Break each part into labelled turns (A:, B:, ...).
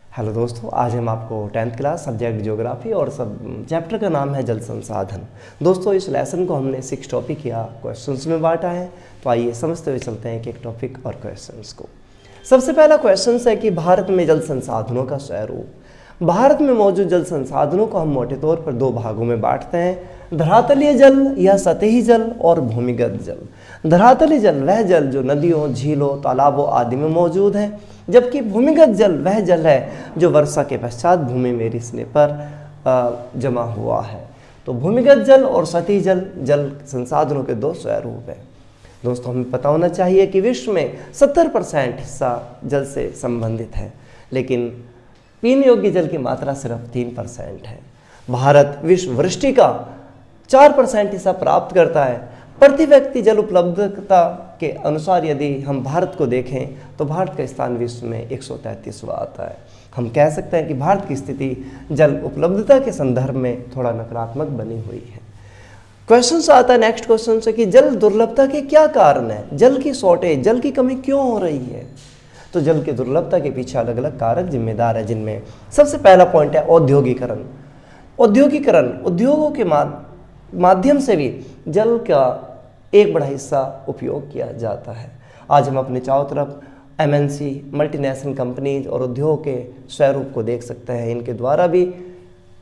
A: Hello दोस्तों, आज हम आपको 10th क्लास सब्जेक्ट ज्योग्राफी और सब चैप्टर का नाम है जल संसाधन। दोस्तों, इस लेसन को हमने 6 टॉपिक या क्वेश्चंस में बांटा है। तो आइए समझते हुए चलते हैं एक टॉपिक और क्वेश्चंस को। सबसे पहला क्वेश्चन है कि भारत में जल संसाधनों का स्वरूप। भारत में मौजूद जल संसाधनों को हम मोटे तौर पर 2 भागों में बांटते हैं, धरातलीय जल या सतही जल और भूमिगत जल। धरातलीय जल वह जल जो नदियों, झीलों, तालाबों आदि में मौजूद है, जबकि भूमिगत जल वह जल है जो वर्षा के पश्चात भूमि में रिसने पर जमा हुआ है। तो भूमिगत जल और सतही जल जल संसाधनों के 2 स्वरूप हैं। दोस्तों, हमें पता होना चाहिए कि विश्व में 70% हिस्सा जल से संबंधित है, लेकिन पीने योग्य जल की मात्रा सिर्फ 3% है। भारत विश्व वृष्टि का 4% हिस्सा प्राप्त करता है। प्रति व्यक्ति जल उपलब्धता के अनुसार यदि हम भारत को देखें तो भारत का स्थान विश्व में 133वां आता है। हम कह सकते हैं कि भारत की स्थिति जल उपलब्धता के संदर्भ में थोड़ा नकारात्मक बनी हुई है। क्वेश्चन से आता है नेक्स्ट क्वेश्चन से कि जल दुर्लभता के क्या कारण है, जल की शॉर्टेज, जल की कमी क्यों हो रही है। तो जल की दुर्लभता के पीछे अलग अलग कारक जिम्मेदार है, जिनमें सबसे पहला पॉइंट है औद्योगिकरण। उद्योगों के माध्यम से भी जल का एक बड़ा हिस्सा उपयोग किया जाता है। आज हम अपने चारों तरफ MNC, मल्टीनेशनल कंपनीज और उद्योग के स्वरूप को देख सकते हैं। इनके द्वारा भी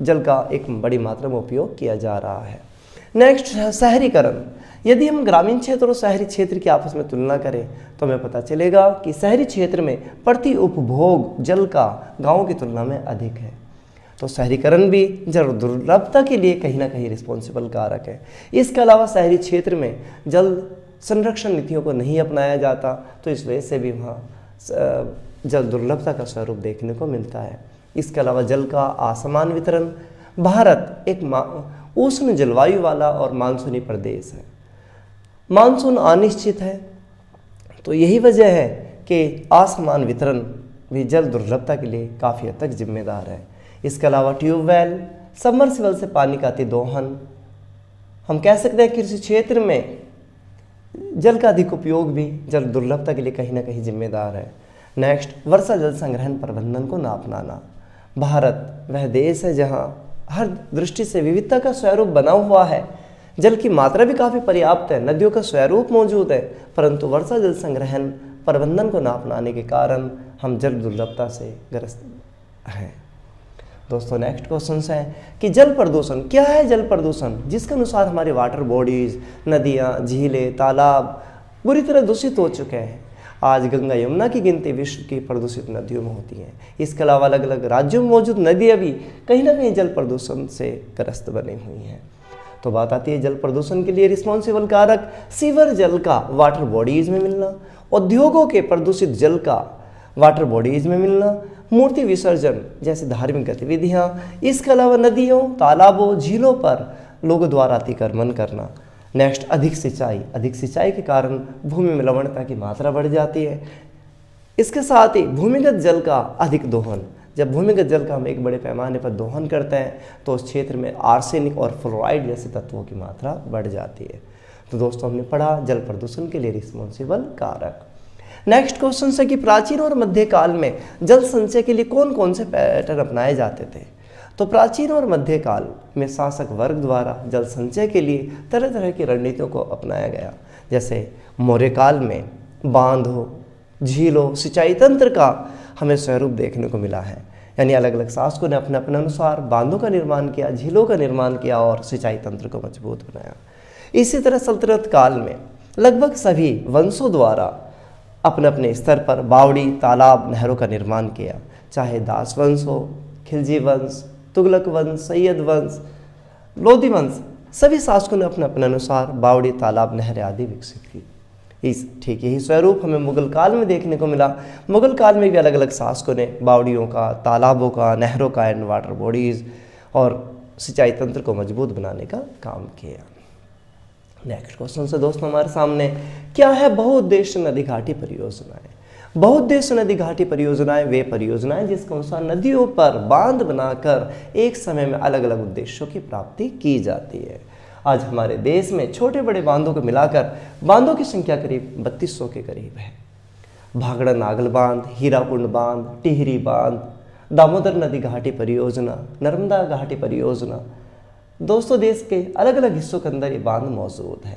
A: जल का एक बड़ी मात्रा में उपयोग किया जा रहा है। नेक्स्ट है शहरीकरण। यदि हम ग्रामीण क्षेत्र और शहरी क्षेत्र की आपस में तुलना करें तो हमें पता चलेगा कि शहरी क्षेत्र में प्रति उपभोग जल का गाँव की तुलना में अधिक है। तो शहरीकरण भी जल दुर्लभता के लिए कहीं ना कहीं रिस्पॉन्सिबल कारक है। इसके अलावा शहरी क्षेत्र में जल संरक्षण नीतियों को नहीं अपनाया जाता, तो इस वजह से भी वहाँ जल दुर्लभता का स्वरूप देखने को मिलता है। इसके अलावा जल का असमान वितरण। भारत एक उष्ण जलवायु वाला और मानसूनी प्रदेश है। मानसून अनिश्चित है, तो यही वजह है कि असमान वितरण भी जल दुर्लभता के लिए काफ़ी हद तक जिम्मेदार है। इसके अलावा ट्यूबवेल, सबमर्सिबल से पानी का अतिदोहन। हम कह सकते हैं कि कृषि क्षेत्र में जल का अधिक उपयोग भी जल दुर्लभता के लिए कहीं ना कहीं जिम्मेदार है। नेक्स्ट, वर्षा जल संग्रहण प्रबंधन को ना अपनाना। भारत वह देश है जहां हर दृष्टि से विविधता का स्वरूप बना हुआ है। जल की मात्रा भी काफ़ी पर्याप्त है, नदियों का स्वरूप मौजूद है, परंतु वर्षा जल संग्रहण प्रबंधन को ना अपनाने के कारण हम जल दुर्लभता से ग्रस्त हैं। दोस्तों, नेक्स्ट क्वेश्चन है कि जल प्रदूषण क्या है। जल प्रदूषण जिसके अनुसार हमारे वाटर बॉडीज, नदियाँ, झीलें, तालाब बुरी तरह दूषित हो चुके हैं। आज गंगा, यमुना की गिनती विश्व की प्रदूषित नदियों में होती हैं। इसके अलावा अलग अलग राज्यों में मौजूद नदियाँ भी कहीं ना कहीं जल प्रदूषण से ग्रस्त बनी हुई हैं। तो बात आती है जल प्रदूषण के लिए रिस्पॉन्सिबल कारक। सीवर जल का वाटर बॉडीज में मिलना, उद्योगों के प्रदूषित जल का वाटर बॉडीज में मिलना, मूर्ति विसर्जन जैसी धार्मिक गतिविधियाँ। इसके अलावा नदियों, तालाबों, झीलों पर लोगों द्वारा अतिक्रमण करना। नेक्स्ट, अधिक सिंचाई के कारण भूमि में लवणता की मात्रा बढ़ जाती है। इसके साथ ही भूमिगत जल का अधिक दोहन। जब भूमिगत जल का हम एक बड़े पैमाने पर दोहन करते हैं तो उस क्षेत्र में आर्सेनिक और फ्लोराइड जैसे तत्वों की मात्रा बढ़ जाती है। तो दोस्तों, हमने पढ़ा जल प्रदूषण के लिए रिस्पॉन्सिबल कारक। नेक्स्ट क्वेश्चन है कि प्राचीन और मध्यकाल में जल संचय के लिए कौन कौन से पैटर्न अपनाए जाते थे। तो प्राचीन और मध्यकाल में शासक वर्ग द्वारा जल संचय के लिए तरह तरह की रणनीतियों को अपनाया गया। जैसे मौर्य काल में बांधों, झीलों, सिंचाई तंत्र का हमें स्वरूप देखने को मिला है। यानी अलग अलग शासकों ने अपने अपने अनुसार बांधों का निर्माण किया, झीलों का निर्माण किया और सिंचाई तंत्र को मजबूत बनाया। इसी तरह सल्तनत काल में लगभग सभी वंशों द्वारा अपने अपने स्तर पर बावड़ी, तालाब, नहरों का निर्माण किया। चाहे दास वंश हो, खिलजी वंश, तुगलक वंश, सैयद वंश, लोधी वंश, सभी शासकों ने अपने अपने अनुसार बावड़ी, तालाब, नहरें आदि विकसित की। ठीक यही स्वरूप हमें मुगल काल में देखने को मिला। मुगल काल में भी अलग अलग शासकों ने बावड़ियों का, तालाबों का, नहरों का एंड वाटर बॉडीज और सिंचाई तंत्र को मजबूत बनाने का काम किया। नेक्स्ट क्वेश्चन से दोस्तों हमारे सामने क्या है बहुउद्देश्य नदी घाटी परियोजनाएं। बहुउद्देश्य नदी घाटी परियोजनाएं वे परियोजनाएं जिसके अनुसार नदियों पर बांध बनाकर एक समय में अलग अलग उद्देश्यों की प्राप्ति की जाती है। आज हमारे देश में छोटे बड़े बांधों को मिलाकर बांधों की संख्या करीब 3200 के करीब है। भागड़ा नागल बांध, हीराकुंड बांध, टिहरी बांध, दामोदर नदी घाटी परियोजना, नर्मदा घाटी परियोजना। दोस्तों, देश के अलग अलग हिस्सों के अंदर ये बांध मौजूद है।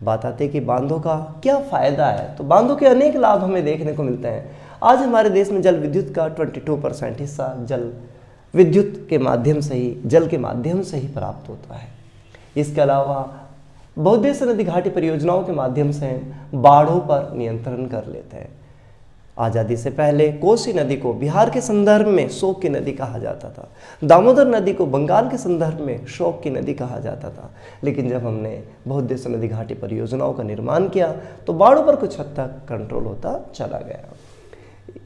A: बात आती है कि बांधों का क्या फ़ायदा है, तो बांधों के अनेक लाभ हमें देखने को मिलते हैं। आज हमारे देश में जल विद्युत का 22% हिस्सा जल विद्युत के माध्यम से ही, जल के माध्यम से ही प्राप्त होता है। इसके अलावा बहुउद्देश्य नदी घाटी परियोजनाओं के माध्यम से बाढ़ों पर नियंत्रण कर लेते हैं। आज़ादी से पहले कोसी नदी को बिहार के संदर्भ में शोक की नदी कहा जाता था, दामोदर नदी को बंगाल के संदर्भ में शोक की नदी कहा जाता था। लेकिन जब हमने बहुउद्देश्य नदी घाटी परियोजनाओं का निर्माण किया तो बाढ़ों पर कुछ हद तक कंट्रोल होता चला गया।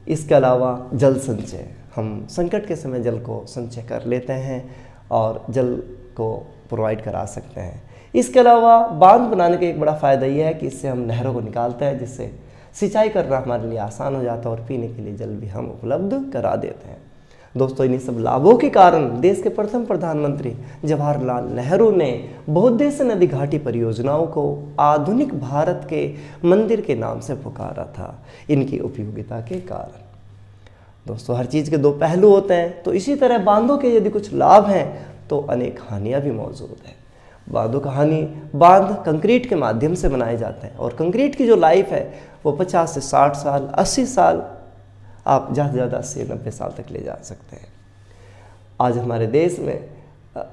A: इसके अलावा जल संचय, हम संकट के समय जल को संचय कर लेते हैं और जल को प्रोवाइड करा सकते हैं। इसके अलावा बांध बनाने का एक बड़ा फ़ायदा यह है कि इससे हम नहरों को निकालते हैं, जिससे सिंचाई करना हमारे लिए आसान हो जाता है और पीने के लिए जल भी हम उपलब्ध करा देते हैं। दोस्तों, इन्हीं सब लाभों के कारण देश के प्रथम प्रधानमंत्री जवाहरलाल नेहरू ने बहुउद्देश्य नदी घाटी परियोजनाओं को आधुनिक भारत के मंदिर के नाम से पुकारा था, इनकी उपयोगिता के कारण। दोस्तों, हर चीज़ के दो पहलू होते हैं, तो इसी तरह बांधों के यदि कुछ लाभ हैं तो अनेक हानियाँ भी मौजूद हैं। बांधों का हानि, बांध कंक्रीट के माध्यम से बनाए जाते हैं और कंक्रीट की जो लाइफ है वो 50 से 60 साल, 80 साल, आप ज़्यादा से ज़्यादा 80-90 साल तक ले जा सकते हैं। आज हमारे देश में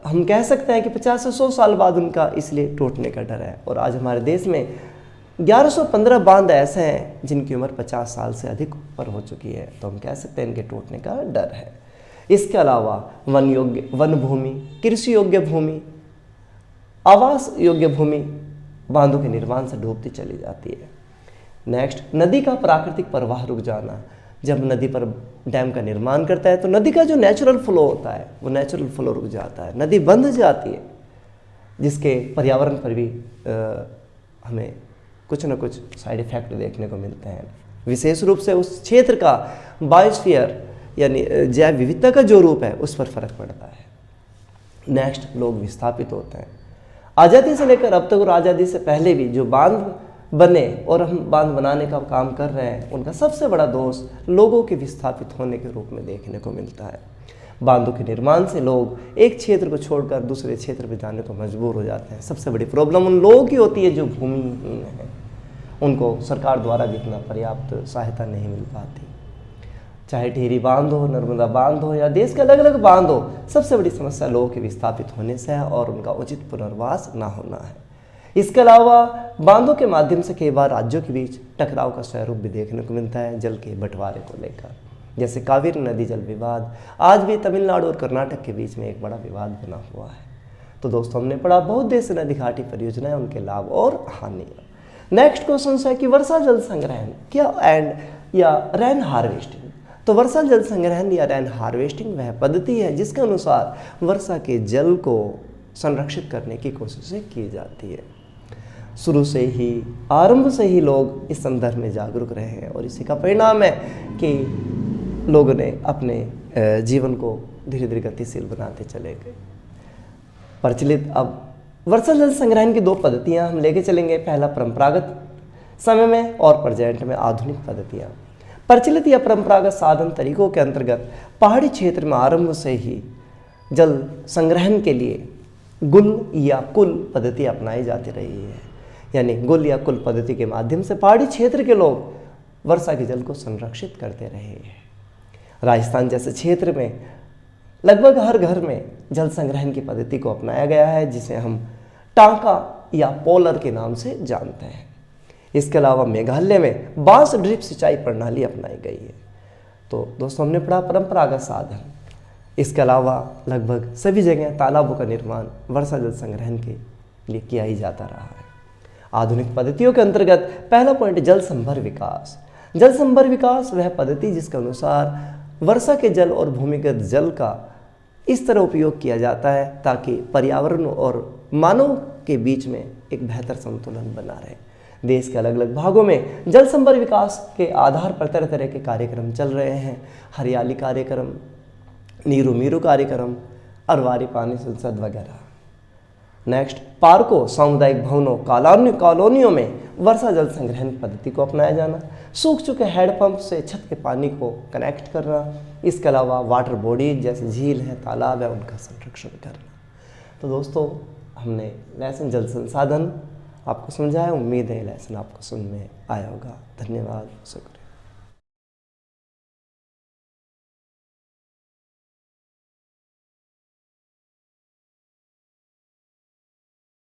A: हम कह सकते हैं कि 50 से 100 साल बाद उनका इसलिए टूटने का डर है। और आज हमारे देश में 1115 बांध ऐसे हैं जिनकी उम्र 50 साल से अधिक ऊपर हो चुकी है, तो हम कह सकते हैं इनके टूटने का डर है। इसके अलावा वन भूमि, कृषि योग्य भूमि, आवास योग्य भूमि बांधों के निर्माण से डूबती चली जाती है। नेक्स्ट, नदी का प्राकृतिक प्रवाह रुक जाना। जब नदी पर डैम का निर्माण करता है तो नदी का जो नेचुरल फ्लो होता है वो नेचुरल फ्लो रुक जाता है, नदी बंध जाती है, जिसके पर्यावरण पर भी हमें कुछ न कुछ साइड इफेक्ट देखने को मिलते हैं। विशेष रूप से उस क्षेत्र का बायोस्फीयर यानी जैव विविधता का जो रूप है उस पर फर्क पड़ता है। नेक्स्ट, लोग विस्थापित होते हैं। आज़ादी से लेकर अब तक और आज़ादी से पहले भी जो बांध बने और हम बांध बनाने का काम कर रहे हैं, उनका सबसे बड़ा दोष लोगों के विस्थापित होने के रूप में देखने को मिलता है। बांधों के निर्माण से लोग एक क्षेत्र को छोड़कर दूसरे क्षेत्र पर जाने को मजबूर हो जाते हैं। सबसे बड़ी प्रॉब्लम उन लोगों की होती है जो भूमिहीन है, उनको सरकार द्वारा भी इतना पर्याप्त सहायता नहीं मिल पाती। चाहे टिहरी बांध हो, नर्मदा बांध हो या देश के अलग अलग बांध हो, सबसे बड़ी समस्या लोगों के विस्थापित होने से है और उनका उचित पुनर्वास ना होना है। इसके अलावा बांधों के माध्यम से कई बार राज्यों के बीच टकराव का स्वरूप भी देखने को मिलता है जल के बंटवारे को लेकर। जैसे कावेरी नदी जल विवाद आज भी तमिलनाडु और कर्नाटक के बीच में एक बड़ा विवाद बना हुआ है। तो दोस्तों, हमने पढ़ा बहुउद्देश्य नदी घाटी परियोजनाएं, उनके लाभ और हानियाँ। नेक्स्ट क्वेश्चन है कि वर्षा जल संग्रहण क्या या रेन हार्वेस्टिंग। तो वर्षा जल संग्रहण या रेन हार्वेस्टिंग वह पद्धति है जिसके अनुसार वर्षा के जल को संरक्षित करने की कोशिशें की जाती है। शुरू से ही, आरंभ से ही लोग इस संदर्भ में जागरूक रहे हैं और इसी का परिणाम है कि लोगों ने अपने जीवन को धीरे धीरे गतिशील बनाते चले गए। प्रचलित अब वर्षा जल संग्रहण की दो पद्धतियां हम लेके चलेंगे। पहला, परंपरागत समय में और प्रेजेंट में आधुनिक पद्धतियां। प्रचलित या परंपरागत साधन तरीकों के अंतर्गत पहाड़ी क्षेत्र में आरंभ से ही जल संग्रहण के लिए गुल या कुल पद्धति अपनाई जाती रही है। यानी गुल या कुल पद्धति के माध्यम से पहाड़ी क्षेत्र के लोग वर्षा के जल को संरक्षित करते रहे हैं। राजस्थान जैसे क्षेत्र में लगभग हर घर में जल संग्रहण की पद्धति को अपनाया गया है, जिसे हम टांका या पोलर के नाम से जानते हैं। इसके अलावा मेघालय में बांस ड्रिप सिंचाई प्रणाली अपनाई गई है। तो दोस्तों, हमने पढ़ा परंपरागत साधन। इसके अलावा लगभग सभी जगह तालाबों का निर्माण वर्षा जल संग्रहण के लिए किया ही जाता रहा है। आधुनिक पद्धतियों के अंतर्गत पहला पॉइंट, जल संभर विकास। जल संभर विकास वह पद्धति जिसके अनुसार वर्षा के जल और भूमिगत जल का इस तरह उपयोग किया जाता है ताकि पर्यावरण और मानव के बीच में एक बेहतर संतुलन बना रहे। देश के अलग अलग भागों में जल संभर विकास के आधार पर तरह तरह के कार्यक्रम चल रहे हैं। हरियाली कार्यक्रम, नीरू मीरू कार्यक्रम, अरवारी पानी संसद वगैरह। नेक्स्ट, पार्कों, सामुदायिक भवनों, कॉलोनियों में वर्षा जल संग्रहण पद्धति को अपनाया जाना, सूख चुके हैंडपंप से छत के पानी को कनेक्ट करना, इसके अलावा वाटर बॉडीज जैसे झील है, तालाब है, उनका संरक्षण करना। तो दोस्तों, हमने लेसन जल संसाधन आपको समझाया। उम्मीद है लेसन आपको समझ में आया होगा। धन्यवाद, शुक्रिया।